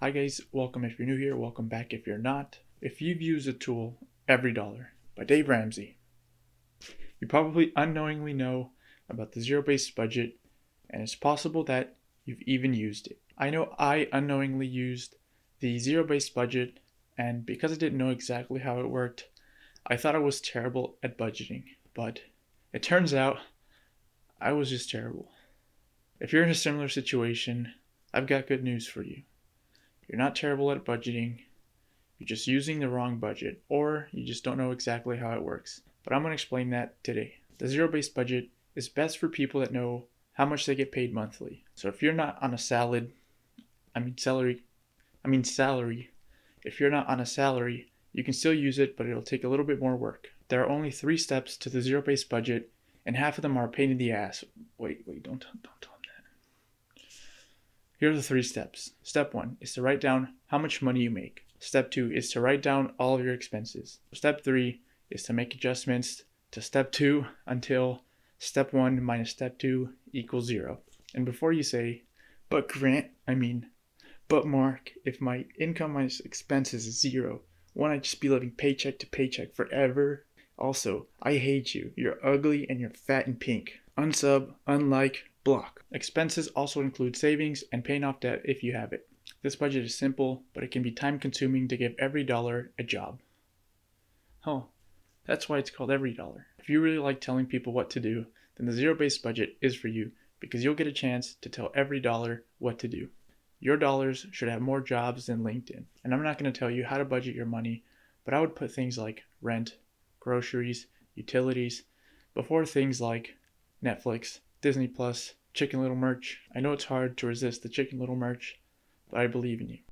Hi guys, welcome if you're new here, welcome back if you're not. If you've used the tool EveryDollar by Dave Ramsey, you probably unknowingly know about the zero-based budget, and it's possible that you've even used it. I know I unknowingly used the zero-based budget, and because I didn't know exactly how it worked, I thought I was terrible at budgeting, but it turns out I was just terrible. If you're in a similar situation, I've got good news for you. You're not terrible at budgeting, you're just using the wrong budget, or you just don't know exactly how it works. But I'm going to explain that today. The zero-based budget is best for people that know how much they get paid monthly. So if you're not on a salary, if you're not on a salary, you can still use it, but it'll take a little bit more work. There are only 3 steps to the zero-based budget, and half of them are a pain in the ass. Wait, don't tell them that. Here are the 3 steps. Step 1 is to write down how much money you make. Step 2 is to write down all of your expenses. Step 3 is to make adjustments to Step 2 until Step 1 minus Step 2 equals 0. And before you say, but Mark, if my income minus expenses is 0, won't I just be living paycheck to paycheck forever? Also, I hate you. You're ugly and you're fat and pink. Unsub, unlike, block. Expenses also include savings and paying off debt if you have it. This budget is simple, but it can be time consuming to give every dollar a job. Oh, that's why it's called EveryDollar. If you really like telling people what to do, then the zero-based budget is for you because you'll get a chance to tell every dollar what to do. Your dollars should have more jobs than LinkedIn. And I'm not going to tell you how to budget your money, but I would put things like rent, groceries, utilities before things like Netflix, Disney Plus, Chicken Little merch. I know it's hard to resist the Chicken Little merch, but I believe in you.